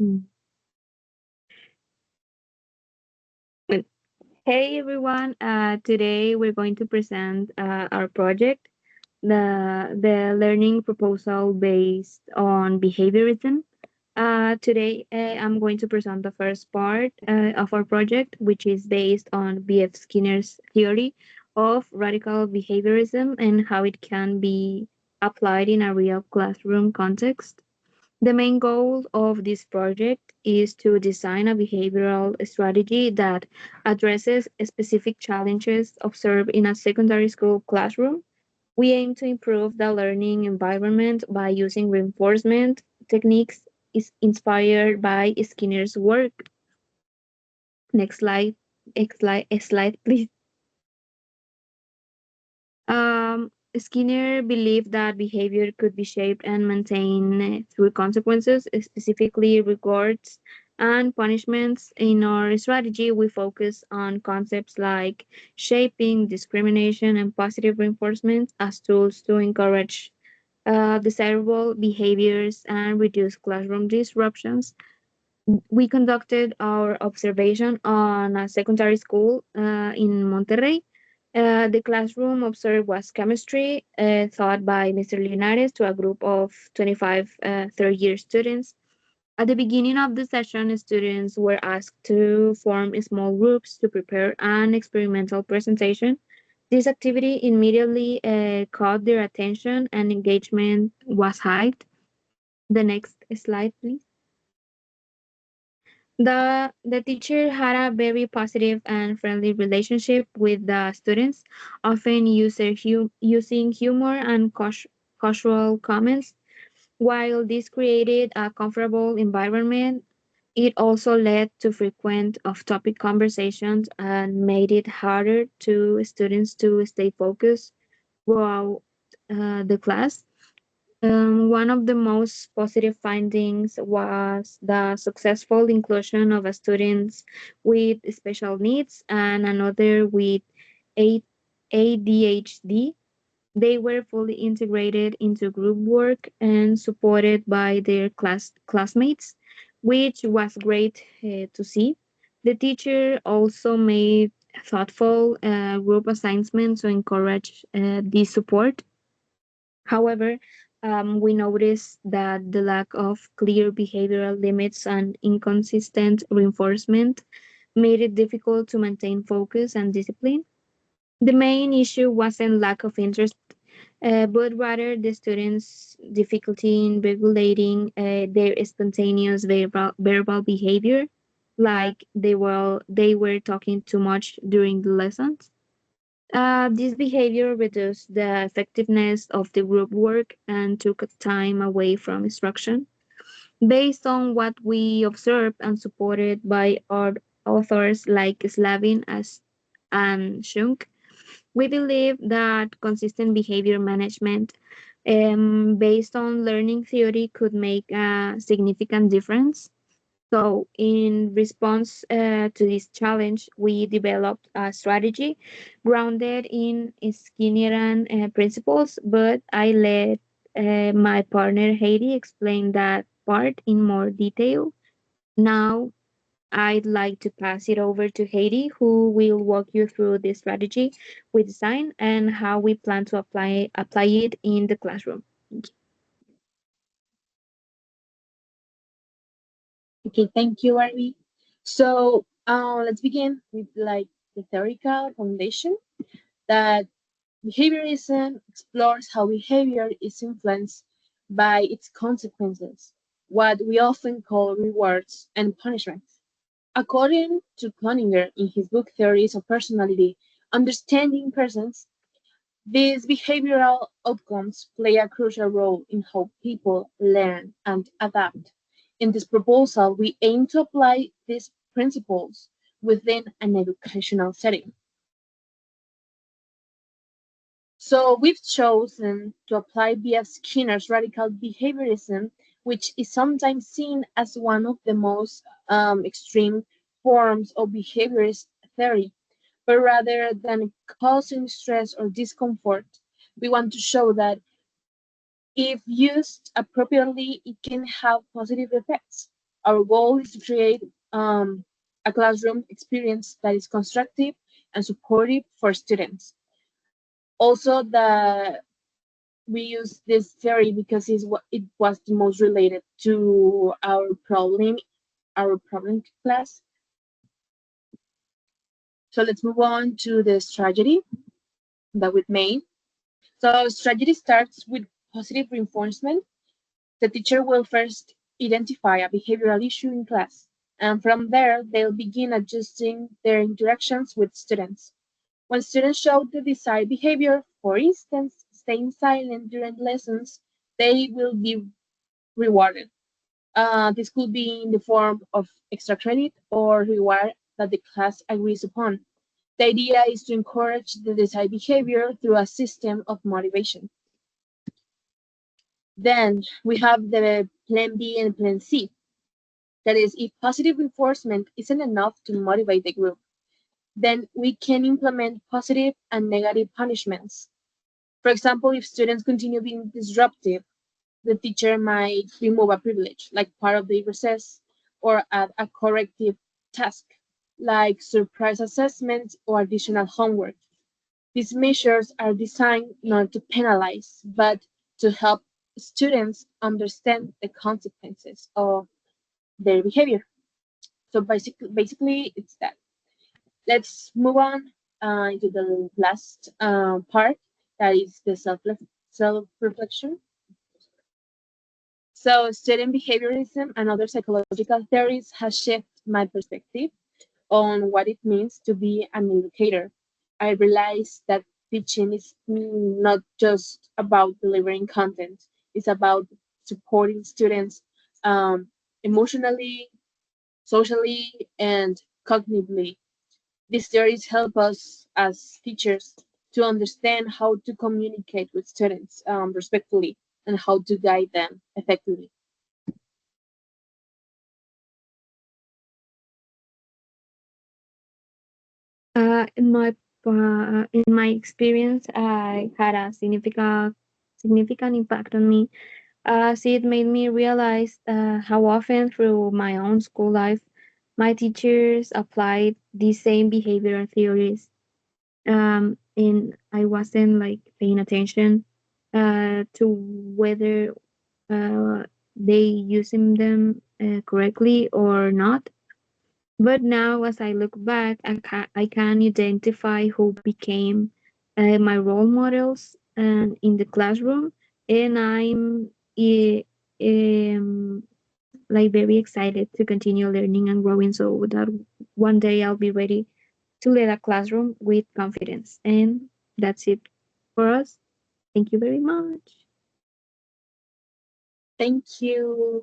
Mm. Well, hey everyone, today we're going to present our project, the learning proposal based on behaviorism. Today I'm going to present the first part of our project, which is based on B.F. Skinner's theory of radical behaviorism and how it can be applied in a real classroom context. The main goal of this project is to design a behavioral strategy that addresses specific challenges observed in a secondary school classroom. We aim to improve the learning environment by using reinforcement techniques is inspired by Skinner's work. Next slide. Next slide, please. Skinner believed that behavior could be shaped and maintained through consequences, specifically rewards and punishments. In our strategy, we focus on concepts like shaping, discrimination, and positive reinforcement as tools to encourage desirable behaviors and reduce classroom disruptions. We conducted our observation on a secondary school in Monterrey. The classroom observed was chemistry, taught by Mr. Linares to a group of 25 third-year students. At the beginning of the session, students were asked to form small groups to prepare an experimental presentation. This activity immediately caught their attention and engagement was high. The next slide, please. The teacher had a very positive and friendly relationship with the students, often using humor and casual comments. While this created a comfortable environment, it also led to frequent off-topic conversations and made it harder to students to stay focused throughout the class. One of the most positive findings was the successful inclusion of students with special needs and another with A- ADHD. They were fully integrated into group work and supported by their classmates, which was great to see. The teacher also made thoughtful group assignments to encourage this support. However, we noticed that the lack of clear behavioral limits and inconsistent reinforcement made it difficult to maintain focus and discipline. The main issue wasn't lack of interest, but rather the students' difficulty in regulating their spontaneous verbal behavior, like they were talking too much during the lessons. This behavior reduced the effectiveness of the group work and took time away from instruction. Based on what we observed and supported by our authors like Slavin and Schunk, we believe that consistent behavior management based on learning theory could make a significant difference. So, in response to this challenge, we developed a strategy grounded in Skinnerian principles, but I let my partner Heidi explain that part in more detail. Now, I'd like to pass it over to Heidi, who will walk you through the strategy we design and how we plan to apply it in the classroom. Thank you. Okay, thank you, Arby. So let's begin with the theoretical foundation that behaviorism explores how behavior is influenced by its consequences, what we often call rewards and punishments. According to Cloninger in his book Theories of Personality, Understanding Persons, these behavioral outcomes play a crucial role in how people learn and adapt. In this proposal, we aim to apply these principles within an educational setting. So we've chosen to apply B.F. Skinner's radical behaviorism, which is sometimes seen as one of the most extreme forms of behaviorist theory. But rather than causing stress or discomfort, we want to show that if used appropriately, it can have positive effects. Our goal is to create a classroom experience that is constructive and supportive for students. Also, we use this theory because it was the most related to our problem class. So let's move on to the strategy that we've made. So strategy starts with positive reinforcement. The teacher will first identify a behavioral issue in class, and from there, they'll begin adjusting their interactions with students. When students show the desired behavior, for instance, staying silent during lessons, they will be rewarded. This could be in the form of extra credit or reward that the class agrees upon. The idea is to encourage the desired behavior through a system of motivation. Then we have the plan B and plan C. That is, if positive reinforcement isn't enough to motivate the group, then we can implement positive and negative punishments. For example, if students continue being disruptive, the teacher might remove a privilege, like part of the recess, or add a corrective task, like surprise assessments or additional homework. These measures are designed not to penalize, but to help students understand the consequences of their behavior. So basically, it's that. Let's move on into the last part, that is the self reflection. So, student behaviorism and other psychological theories has shifted my perspective on what it means to be an educator. I realized that teaching is not just about delivering content, it's about supporting students emotionally, socially, and cognitively. These theories help us as teachers to understand how to communicate with students respectfully and how to guide them effectively. In my experience, I had a significant impact on me, as it made me realize how often through my own school life, my teachers applied these same behavioral theories, and I wasn't like paying attention to whether they using them correctly or not. But now, as I look back, I can identify who became my role models and in the classroom, and I'm um, like very excited to continue learning and growing, so that one day I'll be ready to lead a classroom with confidence. And that's it for us. Thank you very much. Thank you.